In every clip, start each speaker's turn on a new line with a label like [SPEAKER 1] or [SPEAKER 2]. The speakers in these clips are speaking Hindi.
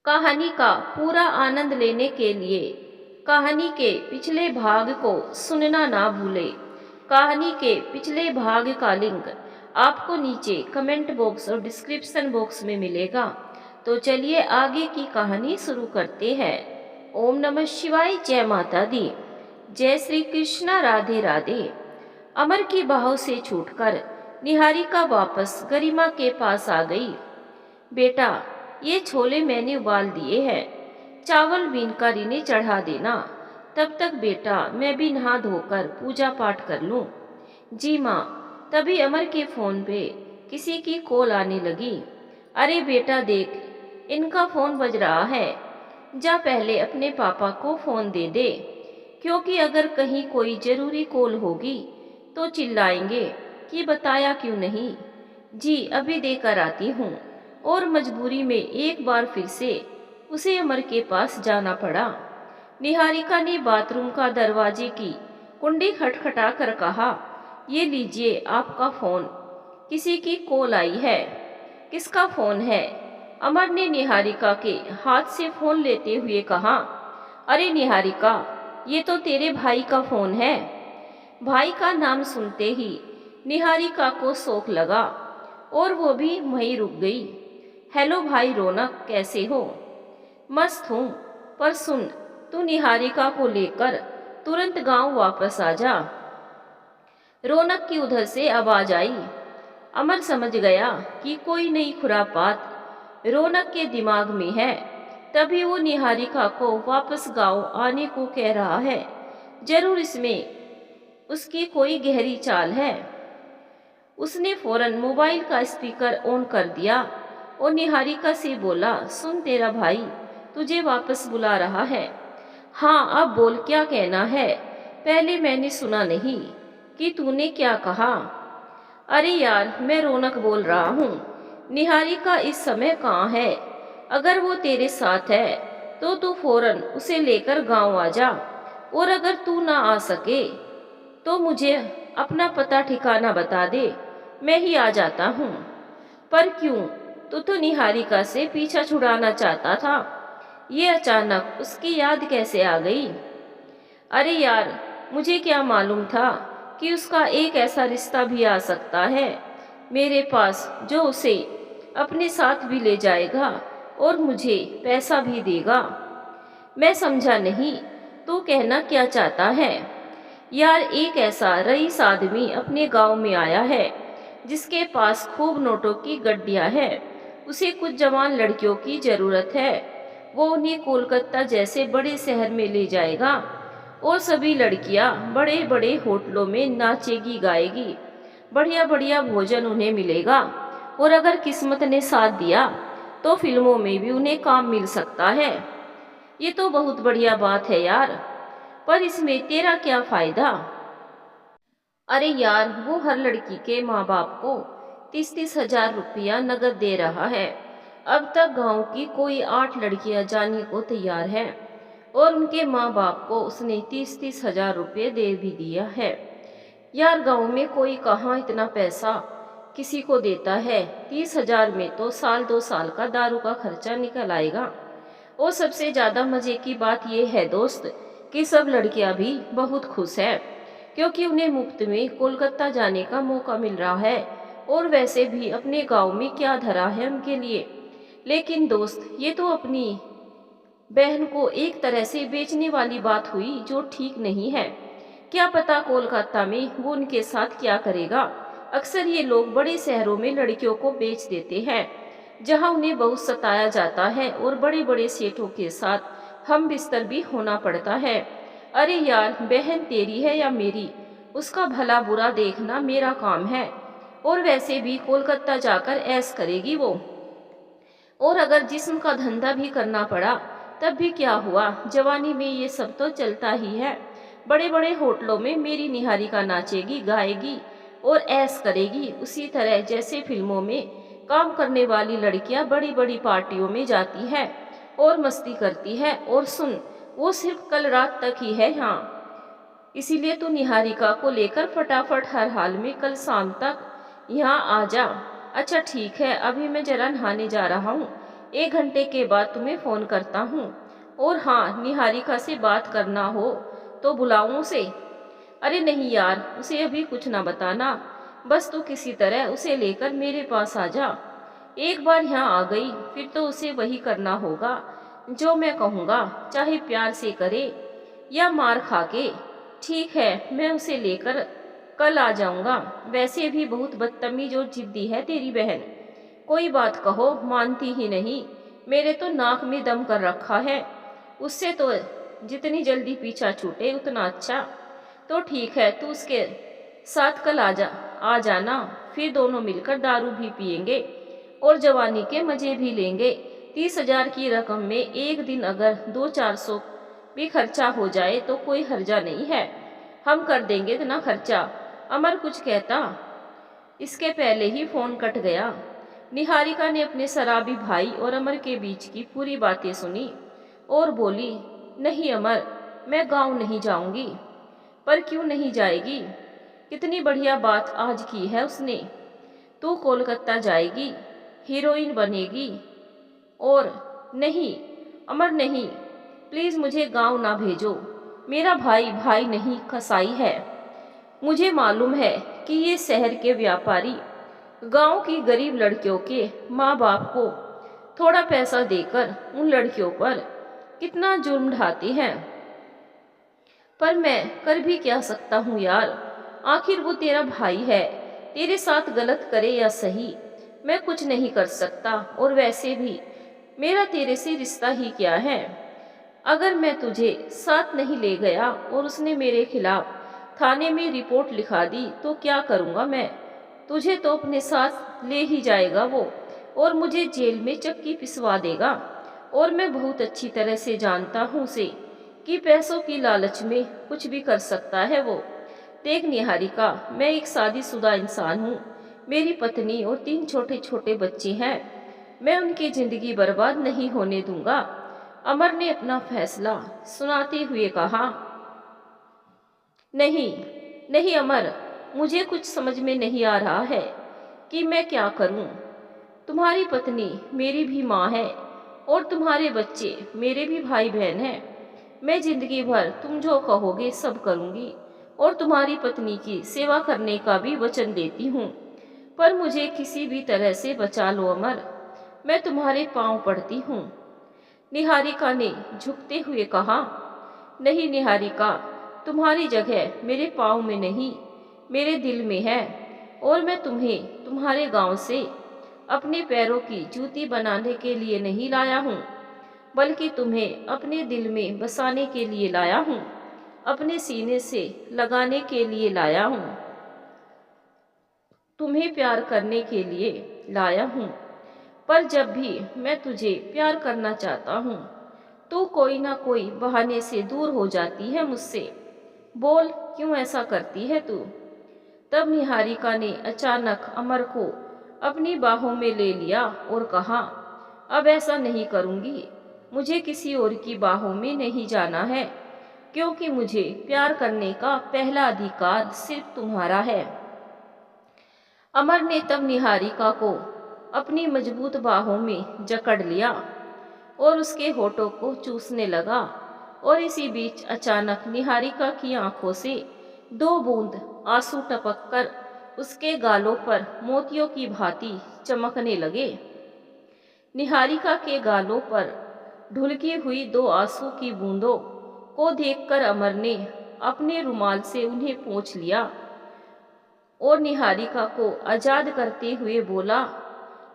[SPEAKER 1] कहानी का पूरा आनंद लेने के लिए कहानी के पिछले भाग को सुनना ना भूलें। कहानी के पिछले भाग का लिंक आपको नीचे कमेंट बॉक्स और डिस्क्रिप्शन बॉक्स में मिलेगा। तो चलिए आगे की कहानी शुरू करते हैं। ओम नमः शिवाय। जय माता दी। जय श्री कृष्णा। राधे राधे। अमर की बाहों से छूटकर निहारिका वापस गरिमा के पास आ गई। बेटा, ये छोले मैंने उबाल दिए हैं, चावल बीनकर इन्हें चढ़ा देना। तब तक बेटा मैं भी नहा धोकर पूजा पाठ कर लूं। जी माँ। तभी अमर के फोन पे किसी की कॉल आने लगी। अरे बेटा देख, इनका फोन बज रहा है। जा पहले अपने पापा को फोन दे दे, क्योंकि अगर कहीं कोई जरूरी कॉल होगी तो चिल्लाएंगे कि बताया क्यों नहीं। जी अभी देकर आती हूँ। और मजबूरी में एक बार फिर से उसे अमर के पास जाना पड़ा। निहारिका ने बाथरूम का दरवाजे की कुंडी खटखटा कर कहा, ये लीजिए आपका फोन, किसी की कॉल आई है। किसका फोन है? अमर ने निहारिका के हाथ से फोन लेते हुए कहा। अरे निहारिका, ये तो तेरे भाई का फोन है। भाई का नाम सुनते ही निहारिका को शौक लगा और वो भी वहीं रुक गई। हेलो भाई रौनक, कैसे हो? मस्त हूँ, पर सुन, तू निहारिका को लेकर तुरंत गांव वापस आ जा। रौनक की उधर से आवाज आई। अमर समझ गया कि कोई नई खुरापात रौनक के दिमाग में है। तभी वो निहारिका को वापस गांव आने को कह रहा है। जरूर इसमें उसकी कोई गहरी चाल है। उसने फौरन मोबाइल का स्पीकर ऑन कर दिया और निहारिका से बोला, सुन तेरा भाई तुझे वापस बुला रहा है। हाँ अब बोल, क्या कहना है? पहले मैंने सुना नहीं कि तूने क्या कहा। अरे यार, मैं रौनक बोल रहा हूँ। निहारिका इस समय कहाँ है? अगर वो तेरे साथ है तो तू फौरन उसे लेकर गांव आ जा, और अगर तू ना आ सके तो मुझे अपना पता ठिकाना बता दे, मैं ही आ जाता हूँ। पर क्यों? तू तो निहारिका से पीछा छुड़ाना चाहता था। ये अचानक उसकी याद कैसे आ गई? अरे यार, मुझे क्या मालूम था कि उसका एक ऐसा रिश्ता भी आ सकता है मेरे पास जो उसे अपने साथ भी ले जाएगा और मुझे पैसा भी देगा। मैं समझा नहीं, तू कहना क्या चाहता है? यार, एक ऐसा रईस आदमी अपने गांव में आया है जिसके पास खूब नोटों की गड्डियां हैं। उसे कुछ जवान लड़कियों की जरूरत है। वो उन्हें कोलकाता जैसे बड़े शहर में ले जाएगा और सभी लड़कियां बड़े बड़े होटलों में नाचेगी गाएगी। बढ़िया बढ़िया भोजन उन्हें मिलेगा, और अगर किस्मत ने साथ दिया तो फिल्मों में भी उन्हें काम मिल सकता है। ये तो बहुत बढ़िया बात है यार, पर इसमें तेरा क्या फायदा? अरे यार, वो हर लड़की के माँ बाप को 30-30 हजार रुपया नगद दे रहा है। अब तक गांव की कोई 8 लड़कियां जाने को तैयार है, और उनके माँ बाप को उसने 30-30 हजार रुपये दे भी दिया है। यार, गांव में कोई कहाँ इतना पैसा किसी को देता है। 30 हजार में तो साल 2 साल का दारू का खर्चा निकल आएगा। और सबसे ज्यादा मजे की बात यह है दोस्त, कि सब लड़कियां भी बहुत खुश है, क्योंकि उन्हें मुफ्त में कोलकाता जाने का मौका मिल रहा है। और वैसे भी अपने गांव में क्या धरा है उनके लिए। लेकिन दोस्त, ये तो अपनी बहन को एक तरह से बेचने वाली बात हुई, जो ठीक नहीं है। क्या पता कोलकाता में वो उनके साथ क्या करेगा। अक्सर ये लोग बड़े शहरों में लड़कियों को बेच देते हैं, जहां उन्हें बहुत सताया जाता है और बड़े बड़े सेठों के साथ हम बिस्तर भी होना पड़ता है। अरे यार, बहन तेरी है या मेरी, उसका भला बुरा देखना मेरा काम है। और वैसे भी कोलकाता जाकर ऐश करेगी वो। और अगर जिस्म का धंधा भी करना पड़ा तब भी क्या हुआ, जवानी में ये सब तो चलता ही है। बड़े बड़े होटलों में मेरी निहारिका नाचेगी गाएगी और ऐश करेगी, उसी तरह जैसे फिल्मों में काम करने वाली लड़कियां बड़ी बड़ी पार्टियों में जाती है और मस्ती करती है। और सुन, वो सिर्फ कल रात तक ही है यहाँ। इसीलिए तू निहारिका को लेकर फटाफट हर हाल में कल शाम तक यहाँ आ जा। अच्छा ठीक है, अभी मैं जरा नहाने जा रहा हूँ, 1 घंटे के बाद तुम्हें फ़ोन करता हूँ। और हाँ, निहारिका से बात करना हो तो बुलाऊं उसे? अरे नहीं यार, उसे अभी कुछ ना बताना, बस तू किसी तरह उसे लेकर मेरे पास आ जा। एक बार यहाँ आ गई फिर तो उसे वही करना होगा जो मैं कहूँगा, चाहे प्यार से करे या मार खा के। ठीक है, मैं उसे लेकर कल आ जाऊँगा। वैसे भी बहुत बदतमीज और जिद्दी है तेरी बहन। कोई बात कहो मानती ही नहीं, मेरे तो नाक में दम कर रखा है। उससे तो जितनी जल्दी पीछा छूटे उतना अच्छा। तो ठीक है, तू उसके साथ कल आ जाना, फिर दोनों मिलकर दारू भी पिएंगे और जवानी के मजे भी लेंगे। 30,000 की रकम में एक दिन अगर 200-400 भी खर्चा हो जाए तो कोई हर्जा नहीं है। हम कर देंगे इतना खर्चा। अमर कुछ कहता, इसके पहले ही फोन कट गया। निहारिका ने अपने शराबी भाई और अमर के बीच की पूरी बातें सुनी और बोली, नहीं अमर, मैं गांव नहीं जाऊंगी। पर क्यों नहीं जाएगी? कितनी बढ़िया बात आज की है उसने। तू कोलकाता जाएगी, हीरोइन बनेगी। और नहीं अमर नहीं, प्लीज मुझे गांव ना भेजो। मेरा भाई भाई नहीं कसाई है। मुझे मालूम है कि ये शहर के व्यापारी गांव की गरीब लड़कियों के माँ बाप को थोड़ा पैसा देकर उन लड़कियों पर कितना जुर्म ढाते हैं। पर मैं कर भी क्या सकता हूँ यार, आखिर वो तेरा भाई है। तेरे साथ गलत करे या सही, मैं कुछ नहीं कर सकता। और वैसे भी मेरा तेरे से रिश्ता ही क्या है? अगर मैं तुझे साथ नहीं ले गया और उसने मेरे खिलाफ थाने में रिपोर्ट लिखा दी तो क्या करूँगा मैं? तुझे तो अपने साथ ले ही जाएगा वो और मुझे जेल में चक्की पिसवा देगा। और मैं बहुत अच्छी तरह से जानता हूँ उसे कि पैसों की लालच में कुछ भी कर सकता है वो। देख निहारिका, मैं एक शादीशुदा इंसान हूँ। मेरी पत्नी और 3 छोटे छोटे बच्चे हैं। मैं उनकी जिंदगी बर्बाद नहीं होने दूंगा। अमर ने अपना फैसला सुनाते हुए कहा। नहीं नहीं अमर, मुझे कुछ समझ में नहीं आ रहा है कि मैं क्या करूं। तुम्हारी पत्नी मेरी भी माँ है और तुम्हारे बच्चे मेरे भी भाई बहन हैं। मैं जिंदगी भर तुम जो कहोगे सब करूंगी और तुम्हारी पत्नी की सेवा करने का भी वचन देती हूँ। पर मुझे किसी भी तरह से बचा लो अमर, मैं तुम्हारे पांव पड़ती हूँ। निहारिका ने झुकते हुए कहा। नहीं निहारिका, तुम्हारी जगह मेरे पाँव में नहीं, मेरे दिल में है। और मैं तुम्हें तुम्हारे गांव से अपने पैरों की जूती बनाने के लिए नहीं लाया हूँ, बल्कि तुम्हें अपने दिल में बसाने के लिए लाया हूँ, अपने सीने से लगाने के लिए लाया हूँ, तुम्हें प्यार करने के लिए लाया हूँ। पर जब भी मैं तुझे प्यार करना चाहता हूँ तो कोई ना कोई बहाने से दूर हो जाती है मुझसे। बोल, क्यों ऐसा करती है तू? तब निहारिका ने अचानक अमर को अपनी बाहों में ले लिया और कहा, अब ऐसा नहीं करूँगी। मुझे किसी और की बाहों में नहीं जाना है, क्योंकि मुझे प्यार करने का पहला अधिकार सिर्फ तुम्हारा है। अमर ने तब निहारिका को अपनी मजबूत बाहों में जकड़ लिया और उसके होठों को चूसने लगा। और इसी बीच अचानक निहारिका की आंखों से 2 बूंद आंसू टपककर उसके गालों पर मोतियों की भांति चमकने लगे। निहारिका के गालों पर ढुलकी हुई 2 आंसू की बूंदों को देखकर अमर ने अपने रुमाल से उन्हें पोंछ लिया और निहारिका को आजाद करते हुए बोला,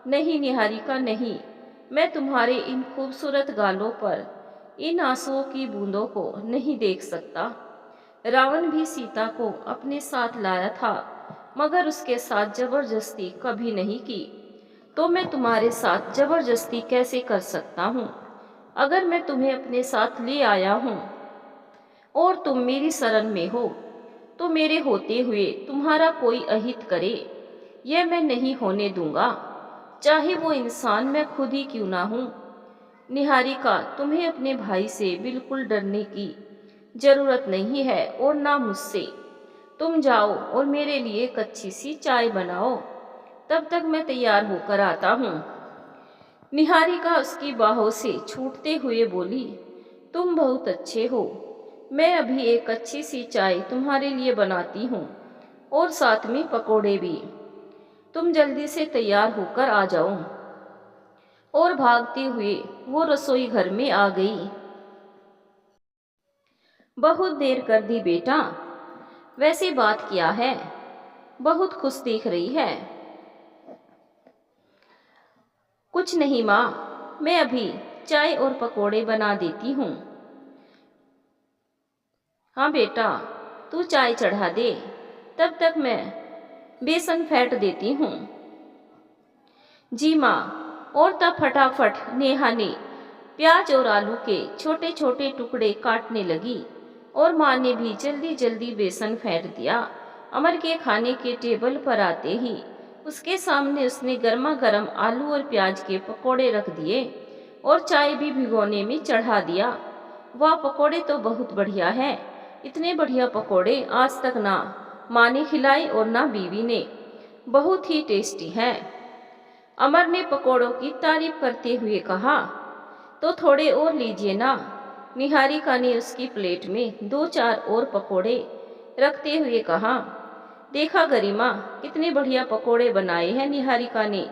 [SPEAKER 1] नहीं निहारिका नहीं, मैं तुम्हारे इन खूबसूरत गालों पर इन आंसुओं की बूंदों को नहीं देख सकता। रावण भी सीता को अपने साथ लाया था, मगर उसके साथ जबरदस्ती कभी नहीं की। तो मैं तुम्हारे साथ जबरदस्ती कैसे कर सकता हूँ? अगर मैं तुम्हें अपने साथ ले आया हूँ और तुम मेरी शरण में हो, तो मेरे होते हुए तुम्हारा कोई अहित करे, यह मैं नहीं होने दूंगा, चाहे वो इंसान मैं खुद ही क्यों ना हूँ। निहारिका, तुम्हें अपने भाई से बिल्कुल डरने की जरूरत नहीं है और ना मुझसे। तुम जाओ और मेरे लिए एक अच्छी सी चाय बनाओ, तब तक मैं तैयार होकर आता हूँ। निहारिका उसकी बाहों से छूटते हुए बोली, तुम बहुत अच्छे हो। मैं अभी एक अच्छी सी चाय तुम्हारे लिए बनाती हूँ और साथ में पकोड़े भी। तुम जल्दी से तैयार होकर आ जाओ। और भागते हुए वो रसोई घर में आ गई। बहुत देर कर दी बेटा, वैसे बात क्या है? बहुत खुश दिख रही है। कुछ नहीं माँ, मैं अभी चाय और पकोड़े बना देती हूँ। हाँ बेटा, तू चाय चढ़ा दे, तब तक मैं बेसन फेंट देती हूँ। जी माँ। और तब फटाफट नेहा ने प्याज और आलू के छोटे छोटे टुकड़े काटने लगी और माँ ने भी जल्दी जल्दी बेसन फेंट दिया। अमर के खाने के टेबल पर आते ही उसके सामने उसने गर्मा गर्म आलू और प्याज के पकोड़े रख दिए और चाय भी भिगोने में चढ़ा दिया। वाह, पकोड़े तो बहुत बढ़िया है। इतने बढ़िया पकोड़े आज तक ना माँ ने खिलाए और ना बीवी ने। बहुत ही टेस्टी है। अमर ने पकोड़ों की तारीफ करते हुए कहा, तो थोड़े और लीजिए ना। निहारिका ने उसकी प्लेट में 2-4 और पकोड़े रखते हुए कहा। देखा गरिमा, कितने बढ़िया पकोड़े बनाए हैं निहारिका ने।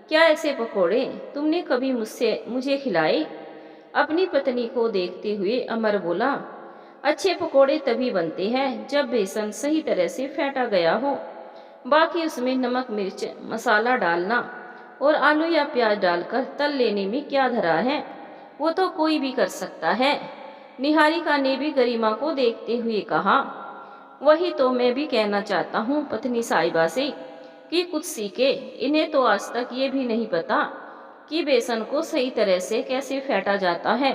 [SPEAKER 1] क्या ऐसे पकोड़े तुमने कभी मुझे खिलाए? अपनी पत्नी को देखते हुए अमर बोला, अच्छे पकोड़े तभी बनते हैं जब बेसन सही तरह से फेंटा गया हो। बाकी उसमें नमक मिर्च मसाला डालना और आलू या प्याज डालकर तल लेने में क्या धरा है, वो तो कोई भी कर सकता है। निहारिका ने भी गरिमा को देखते हुए कहा, वही तो मैं भी कहना चाहता हूँ पत्नी साहिबा से कि कुछ सीखे। इन्हें तो आज तक ये भी नहीं पता कि बेसन को सही तरह से कैसे फेंटा जाता है।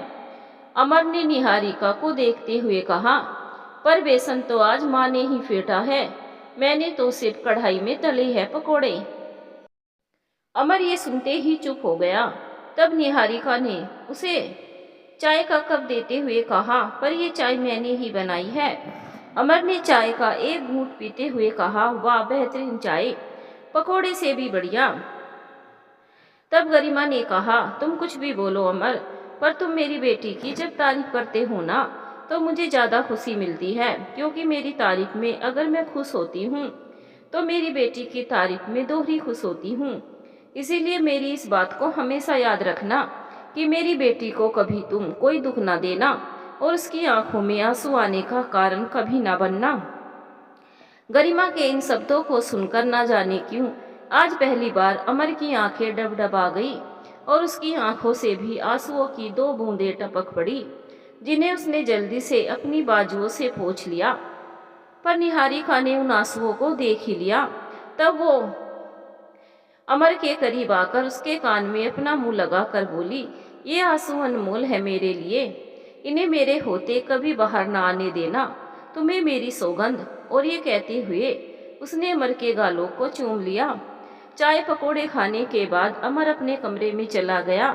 [SPEAKER 1] अमर ने निहारिका को देखते हुए कहा, पर बेसन तो आज माँ ने ही फेंटा है, मैंने तो सिर्फ कढ़ाई में तले हैं पकोड़े। अमर ये सुनते ही चुप हो गया। तब निहारिका ने उसे चाय का कप देते हुए कहा, पर ये चाय मैंने ही बनाई है। अमर ने चाय का एक घूंट पीते हुए कहा, वाह, बेहतरीन चाय, पकोड़े से भी बढ़िया। तब गरिमा ने कहा, तुम कुछ भी बोलो अमर, पर तुम मेरी बेटी की जब तारीफ करते हो ना तो मुझे ज़्यादा खुशी मिलती है, क्योंकि मेरी तारीफ में अगर मैं खुश होती हूँ तो मेरी बेटी की तारीफ में दोहरी खुश होती हूँ। इसीलिए मेरी इस बात को हमेशा याद रखना कि मेरी बेटी को कभी तुम कोई दुख ना देना और उसकी आंखों में आंसू आने का कारण कभी ना बनना। गरिमा के इन शब्दों को सुनकर ना जाने क्यों आज पहली बार अमर की आंखें डबडबा गई और उसकी आंखों से भी आंसुओं की 2 बूंदें टपक पड़ी, जिन्हें उसने जल्दी से अपनी बाजुओं से पोंछ लिया। पर निहारिका ने उन आंसुओं को देख ही लिया। तब वो अमर के करीब आकर उसके कान में अपना मुंह लगाकर बोली, ये आंसू अनमोल है मेरे लिए, इन्हें मेरे होते कभी बाहर ना आने देना, तुम्हें मेरी सौगंध। और ये कहते हुए उसने अमर के गालों को चूम लिया। चाय पकोड़े खाने के बाद अमर अपने कमरे में चला गया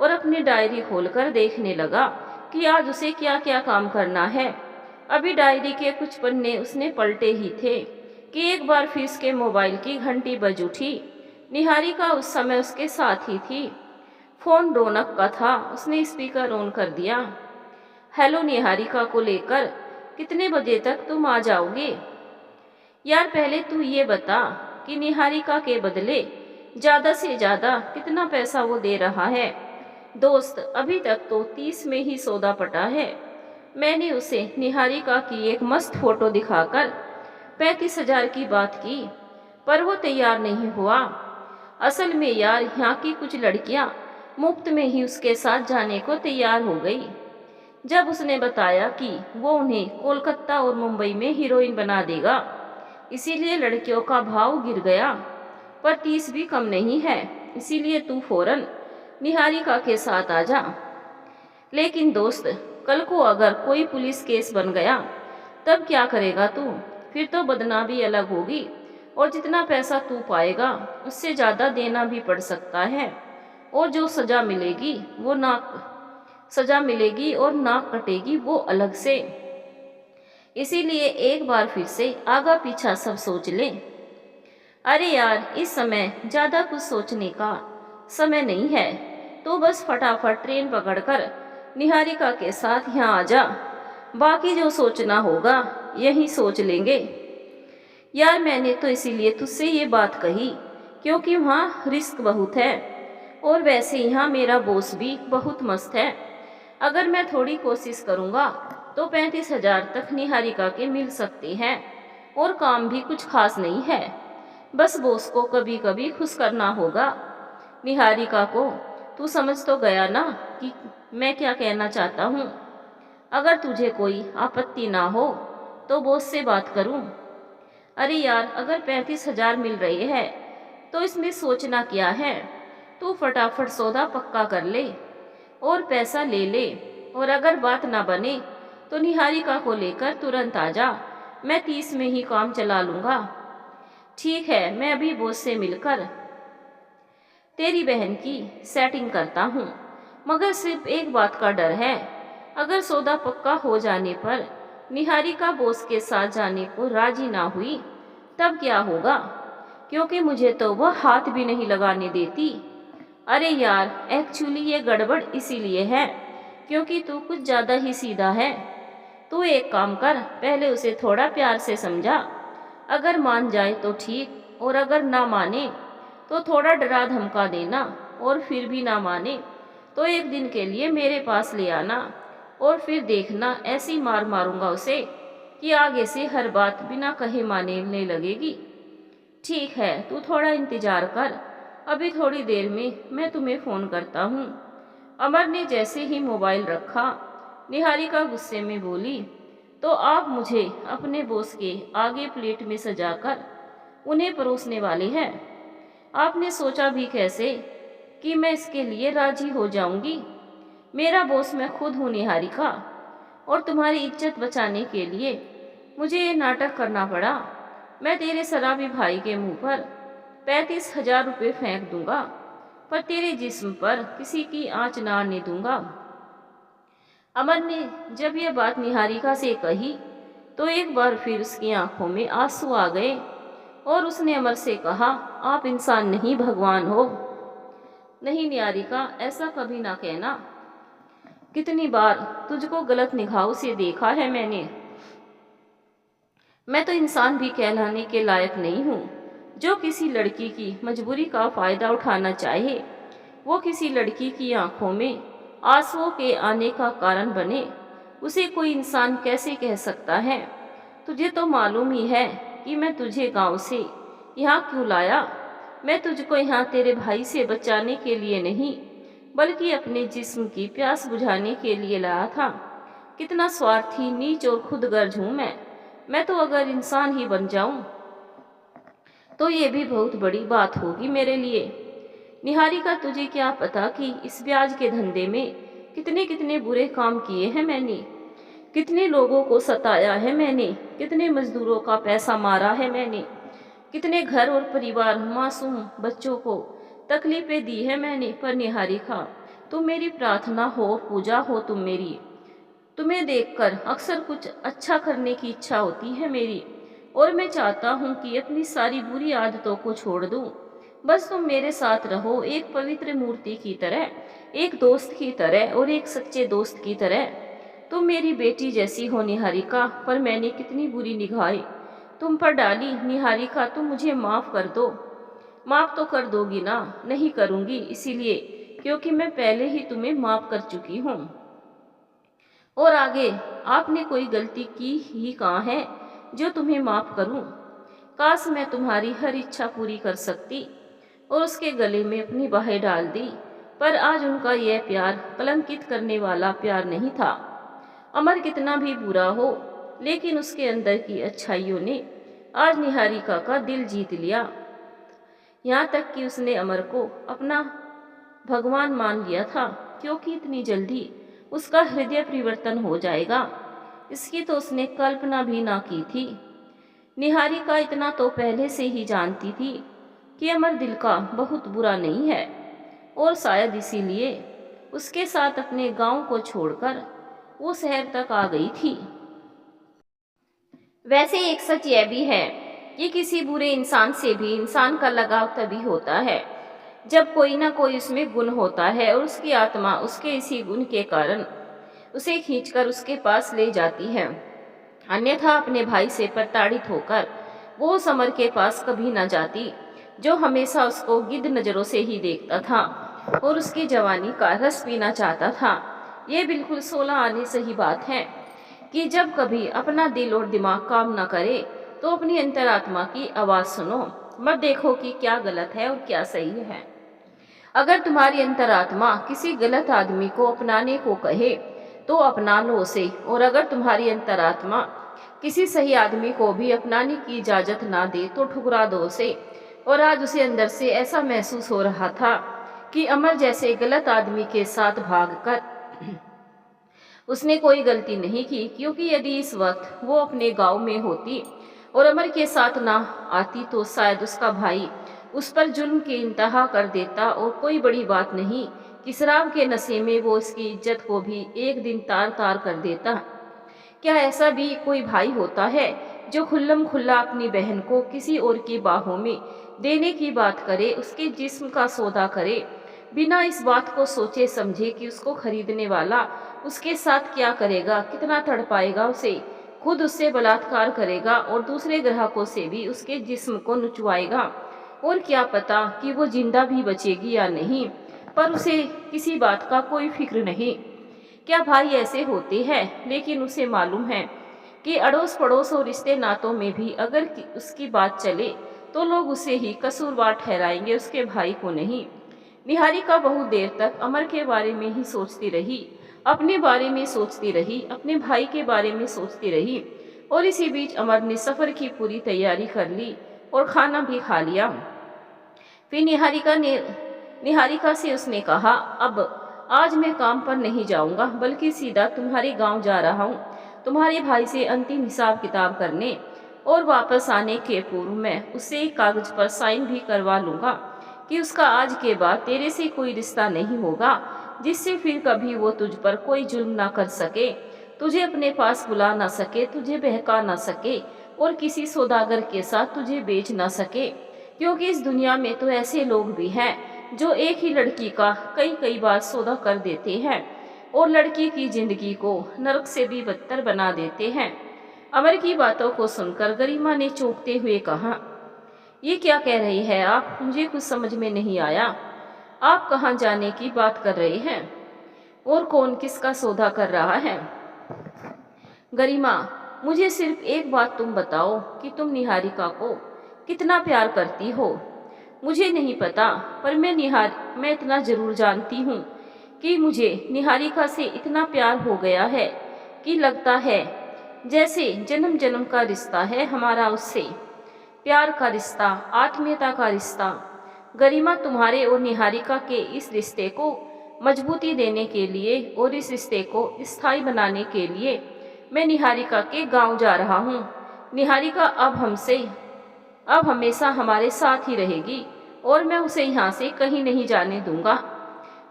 [SPEAKER 1] और अपनी डायरी खोलकर देखने लगा कि आज उसे क्या क्या काम करना है। अभी डायरी के कुछ पन्ने उसने पलटे ही थे कि एक बार फिर उसके मोबाइल की घंटी बज उठी। निहारिका उस समय उसके साथ ही थी। फोन रौनक का था। उसने स्पीकर ऑन कर दिया। हेलो, निहारिका को लेकर कितने बजे तक तुम आ जाओगे? यार, पहले तू ये बता कि निहारिका के बदले ज़्यादा से ज़्यादा कितना पैसा वो दे रहा है? दोस्त, अभी तक तो 30 में ही सौदा पटा है। मैंने उसे निहारिका की एक मस्त फोटो दिखाकर 35,000 की बात की, पर वो तैयार नहीं हुआ। असल में यार, यहाँ की कुछ लड़कियाँ मुफ्त में ही उसके साथ जाने को तैयार हो गई। जब उसने बताया कि वो उन्हें कोलकाता और मुंबई में हीरोइन बना देगा, इसीलिए लड़कियों का भाव गिर गया। पर 30 भी कम नहीं है, इसीलिए तू फौरन निहारिका के साथ आ जा। लेकिन दोस्त, कल को अगर कोई पुलिस केस बन गया तब क्या करेगा तू? फिर तो बदनामी अलग होगी और जितना पैसा तू पाएगा उससे ज़्यादा देना भी पड़ सकता है, और जो सज़ा मिलेगी और नाक कटेगी वो अलग से। इसीलिए एक बार फिर से आगा पीछा सब सोच ले। अरे यार, इस समय ज़्यादा कुछ सोचने का समय नहीं है। तो बस फटाफट ट्रेन पकड़कर निहारिका के साथ यहाँ आ जा। बाकी जो सोचना होगा यहीं सोच लेंगे। यार मैंने तो इसीलिए तुझसे ये बात कही क्योंकि वहाँ रिस्क बहुत है, और वैसे यहाँ मेरा बॉस भी बहुत मस्त है। अगर मैं थोड़ी कोशिश करूँगा तो 35,000 तक निहारिका के मिल सकते हैं, और काम भी कुछ खास नहीं है। बस बॉस को कभी कभी खुश करना होगा। निहारिका को तू समझ तो गया ना कि मैं क्या कहना चाहता हूँ। अगर तुझे कोई आपत्ति ना हो तो बॉस से बात करूँ। अरे यार, अगर 35,000 मिल रहे हैं तो इसमें सोचना क्या है। तू फटाफट सौदा पक्का कर ले और पैसा ले ले, और अगर बात ना बने तो निहारिका को लेकर तुरंत आ जा। मैं 30 में ही काम चला लूँगा। ठीक है, मैं अभी बॉस से मिलकर तेरी बहन की सेटिंग करता हूँ। मगर सिर्फ एक बात का डर है, अगर सौदा पक्का हो जाने पर निहारिका बॉस के साथ जाने को राजी ना हुई तब क्या होगा, क्योंकि मुझे तो वह हाथ भी नहीं लगाने देती। अरे यार, एक्चुअली ये गड़बड़ इसीलिए है क्योंकि तू कुछ ज़्यादा ही सीधा है। तू एक काम कर, पहले उसे थोड़ा प्यार से समझा। अगर मान जाए तो ठीक, और अगर ना माने तो थोड़ा डरा धमका देना, और फिर भी ना माने तो एक दिन के लिए मेरे पास ले आना, और फिर देखना ऐसी मार मारूंगा उसे कि आगे से हर बात बिना कहे मानने लगेगी। ठीक है, तू थोड़ा इंतजार कर, अभी थोड़ी देर में मैं तुम्हें फ़ोन करता हूँ। अमर ने जैसे ही मोबाइल रखा, निहारिका गुस्से में बोली, तो आप मुझे अपने बॉस के आगे प्लेट में सजाकर उन्हें परोसने वाले हैं। आपने सोचा भी कैसे कि मैं इसके लिए राजी हो जाऊंगी। मेरा बॉस मैं खुद हूँ निहारिका, और तुम्हारी इज्जत बचाने के लिए मुझे ये नाटक करना पड़ा। मैं तेरे शराबी भाई के मुंह पर 35,000 रुपये फेंक दूंगा, पर तेरे जिस्म पर किसी की आंच ना आने दूंगा। अमर ने जब यह बात निहारिका से कही तो एक बार फिर उसकी आंखों में आंसू आ गए, और उसने अमर से कहा, आप इंसान नहीं भगवान हो। नहीं निहारिका, ऐसा कभी ना कहना। कितनी बार तुझको गलत निगाहों से देखा है मैंने। मैं तो इंसान भी कहलाने के लायक नहीं हूँ। जो किसी लड़की की मजबूरी का फायदा उठाना चाहे, वो किसी लड़की की आंखों में आंसुओं के आने का कारण बने, उसे कोई इंसान कैसे कह सकता है। तुझे तो मालूम ही है कि मैं तुझे गांव से यहाँ क्यों लाया। मैं तुझको यहाँ तेरे भाई से बचाने के लिए नहीं, बल्कि अपने जिस्म की प्यास बुझाने के लिए लाया था। कितना स्वार्थी, नीच और खुदगर्ज हूँ मैं तो अगर इंसान ही बन जाऊं तो ये भी बहुत बड़ी बात होगी मेरे लिए। निहारिका, तुझे क्या पता कि इस ब्याज के धंधे में कितने कितने बुरे काम किए हैं मैंने, कितने लोगों को सताया है मैंने, कितने मजदूरों का पैसा मारा है मैंने, कितने घर और परिवार, मासूम बच्चों को तकलीफें दी है मैंने। पर निहारिका, तुम मेरी प्रार्थना हो, पूजा हो तुम मेरी। तुम्हें देखकर अक्सर कुछ अच्छा करने की इच्छा होती है मेरी, और मैं चाहता हूँ कि अपनी सारी बुरी आदतों को छोड़ दूँ। बस तुम मेरे साथ रहो, एक पवित्र मूर्ति की तरह, एक दोस्त की तरह, और एक सच्चे दोस्त की तरह। तुम मेरी बेटी जैसी हो निहारिका, पर मैंने कितनी बुरी निगाहें तुम पर डाली। निहारिका, तुम मुझे माफ़ कर दो। माफ़ तो कर दोगी ना? नहीं करूँगी, इसीलिए क्योंकि मैं पहले ही तुम्हें माफ़ कर चुकी हूँ, और आगे आपने कोई गलती की ही कहाँ है जो तुम्हें माफ़ करूं। काश मैं तुम्हारी हर इच्छा पूरी कर सकती और उसके गले में अपनी बाहें डाल दी, पर आज उनका यह प्यार कलंकित करने वाला प्यार नहीं था। अमर कितना भी बुरा हो, लेकिन उसके अंदर की अच्छाइयों ने आज निहारिका का दिल जीत लिया। यहाँ तक कि उसने अमर को अपना भगवान मान लिया था, क्योंकि इतनी जल्दी उसका हृदय परिवर्तन हो जाएगा, इसकी तो उसने कल्पना भी ना की थी। निहारिका इतना तो पहले से ही जानती थी कि अमर दिल का बहुत बुरा नहीं है, और शायद इसीलिए उसके साथ अपने गांव को छोड़कर वो शहर तक आ गई थी। वैसे एक सच यह भी है कि किसी बुरे इंसान से भी इंसान का लगाव तभी होता है जब कोई ना कोई उसमें गुण होता है और उसकी आत्मा उसके इसी गुण के कारण उसे खींचकर उसके पास ले जाती है। अन्यथा अपने भाई से प्रताड़ित होकर वो उस अमर के पास कभी न जाती, जो हमेशा उसको गिद्ध नजरों से ही देखता था और उसकी जवानी का रस पीना चाहता था। ये बिल्कुल 16 आने सही बात है कि जब कभी अपना दिल और दिमाग काम न करे तो अपनी अंतरात्मा की आवाज़ सुनो, मत देखो कि क्या गलत है और क्या सही है। अगर तुम्हारी अंतरात्मा किसी गलत आदमी को अपनाने को कहे तो अपना लो उसे, और अगर तुम्हारी अंतरात्मा किसी सही आदमी को भी अपनाने की इजाज़त ना दे तो ठुकरा दो उसे। और आज उसे अंदर से ऐसा महसूस हो रहा था कि अमर जैसे गलत आदमी के साथ भागकर उसने कोई गलती नहीं की, क्योंकि यदि इस वक्त वो अपने गांव में होती और अमर के साथ ना आती तो शायद उसका भाई उस पर जुल्म की इंतहा कर देता, और कोई बड़ी बात नहीं कि शराब के नशे में वो उसकी इज्जत को भी एक दिन तार तार कर देता। क्या ऐसा भी कोई भाई होता है जो खुल्लम खुल्ला अपनी बहन को किसी और की बाहों में देने की बात करे, उसके जिस्म का सौदा करे, बिना इस बात को सोचे समझे कि उसको खरीदने वाला उसके साथ क्या करेगा, कितना तड़पाएगा उसे, खुद उससे बलात्कार करेगा और दूसरे ग्राहकों से भी उसके जिस्म को नुचवाएगा, और क्या पता कि वो जिंदा भी बचेगी या नहीं, पर उसे किसी बात का कोई फिक्र नहीं। क्या भाई ऐसे होते हैं, लेकिन उसे मालूम है कि अड़ोस पड़ोस और रिश्ते नातों में भी अगर उसकी बात चले तो लोग उसे ही कसूरवार ठहराएंगे, उसके भाई को नहीं। निहारिका बहुत देर तक अमर के बारे में ही सोचती रही, अपने बारे में सोचती रही, अपने भाई के बारे में सोचती रही, और इसी बीच अमर ने सफ़र की पूरी तैयारी कर ली और खाना भी खा लिया। फिर निहारिका से उसने कहा, अब आज मैं काम पर नहीं जाऊंगा, बल्कि सीधा तुम्हारे गांव जा रहा हूँ, तुम्हारे भाई से अंतिम हिसाब किताब करने, और वापस आने के पूर्व मैं उससे एक कागज पर साइन भी करवा लूंगा कि उसका आज के बाद तेरे से कोई रिश्ता नहीं होगा, जिससे फिर कभी वो तुझ पर कोई जुल्म ना कर सके, तुझे अपने पास बुला ना सके, तुझे बहका ना सके, और किसी सौदागर के साथ तुझे बेच ना सके। क्योंकि इस दुनिया में तो ऐसे लोग भी हैं जो एक ही लड़की का कई कई बार सौदा कर देते हैं और लड़की की जिंदगी को नरक से भी बदतर बना देते हैं। अमर की बातों को सुनकर गरिमा ने चौंकते हुए कहा, ये क्या कह रही है आप, मुझे कुछ समझ में नहीं आया। आप कहाँ जाने की बात कर रहे हैं और कौन किसका सौदा कर रहा है? गरिमा, मुझे सिर्फ एक बात तुम बताओ कि तुम निहारिका को कितना प्यार करती हो। मुझे नहीं पता, पर मैं इतना जरूर जानती हूँ कि मुझे निहारिका से इतना प्यार हो गया है कि लगता है जैसे जन्म जन्म का रिश्ता है हमारा उससे, प्यार का रिश्ता, आत्मीयता का रिश्ता। गरिमा, तुम्हारे और निहारिका के इस रिश्ते को मजबूती देने के लिए और इस रिश्ते को स्थायी बनाने के लिए मैं निहारिका के गांव जा रहा हूँ। निहारिका अब हमेशा हमारे साथ ही रहेगी और मैं उसे यहाँ से कहीं नहीं जाने दूंगा,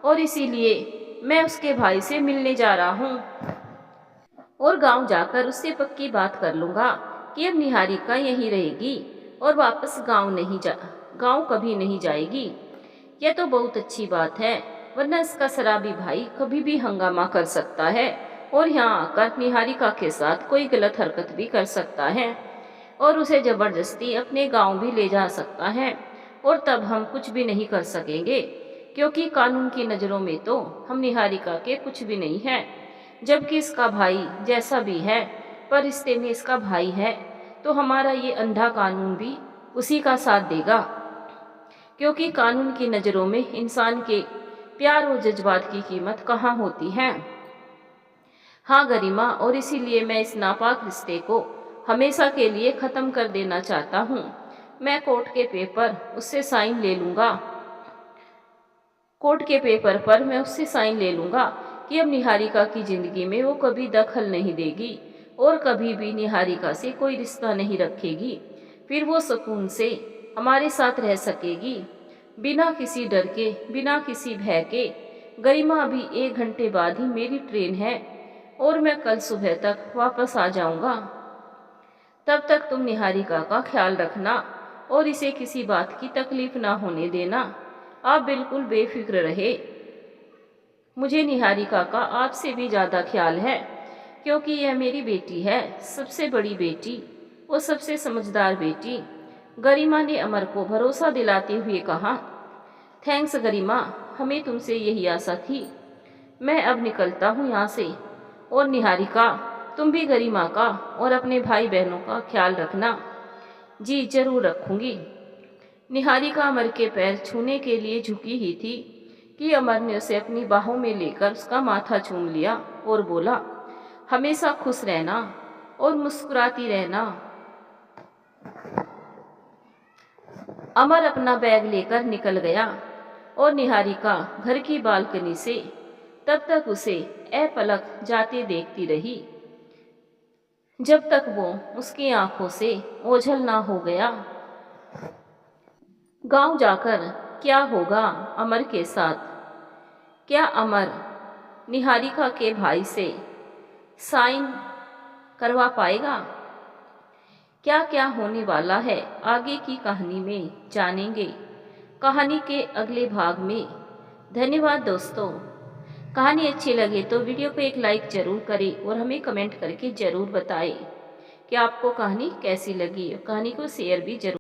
[SPEAKER 1] और इसीलिए मैं उसके भाई से मिलने जा रहा हूँ और गांव जाकर उससे पक्की बात कर लूँगा कि अब निहारिका यहीं रहेगी और वापस गांव कभी नहीं जाएगी। यह तो बहुत अच्छी बात है, वरना इसका शराबी भाई कभी भी हंगामा कर सकता है और यहाँ आकर निहारिका के साथ कोई गलत हरकत भी कर सकता है और उसे जबरदस्ती अपने गांव भी ले जा सकता है, और तब हम कुछ भी नहीं कर सकेंगे, क्योंकि कानून की नज़रों में तो हम निहारिका के कुछ भी नहीं हैं। जबकि इसका भाई जैसा भी है, पर रिश्ते में इसका भाई है, तो हमारा ये अंधा कानून भी उसी का साथ देगा, क्योंकि कानून की नज़रों में इंसान के प्यार और जज्बात की कीमत कहाँ होती है। हाँ गरिमा, और इसीलिए मैं इस नापाक रिश्ते को हमेशा के लिए ख़त्म कर देना चाहता हूँ। मैं कोर्ट के पेपर पर मैं उससे साइन ले लूँगा कि अब निहारिका की ज़िंदगी में वो कभी दखल नहीं देगी और कभी भी निहारिका से कोई रिश्ता नहीं रखेगी। फिर वो सुकून से हमारे साथ रह सकेगी, बिना किसी डर के, बिना किसी भय के। गरिमा, अभी 1 घंटे बाद ही मेरी ट्रेन है और मैं कल सुबह तक वापस आ जाऊंगा। तब तक तुम निहारिका का ख्याल रखना और इसे किसी बात की तकलीफ ना होने देना। आप बिल्कुल बेफिक्र रहे। मुझे निहारिका का आपसे भी ज़्यादा ख्याल है, क्योंकि यह मेरी बेटी है, सबसे बड़ी बेटी, वो सबसे समझदार बेटी। गरिमा ने अमर को भरोसा दिलाते हुए कहा। थैंक्स गरिमा, हमें तुमसे यही आशा थी। मैं अब निकलता हूँ यहाँ से। और निहारिका, तुम भी गरिमा का और अपने भाई बहनों का ख्याल रखना। जी जरूर रखूंगी। निहारिका अमर के पैर छूने के लिए झुकी ही थी कि अमर ने उसे अपनी बाहों में लेकर उसका माथा चूम लिया और बोला, हमेशा खुश रहना और मुस्कुराती रहना। अमर अपना बैग लेकर निकल गया और निहारिका घर की बालकनी से तब तक उसे अपलक जाते देखती रही, जब तक वो उसकी आंखों से ओझल ना हो गया। गांव जाकर क्या होगा अमर के साथ? क्या अमर निहारिका के भाई से साइन करवा पाएगा? क्या क्या होने वाला है आगे की कहानी में जानेंगे, कहानी के अगले भाग में। धन्यवाद दोस्तों। कहानी अच्छी लगे तो वीडियो को एक लाइक जरूर करें और हमें कमेंट करके जरूर बताएं कि आपको कहानी कैसी लगी। कहानी को शेयर भी जरूर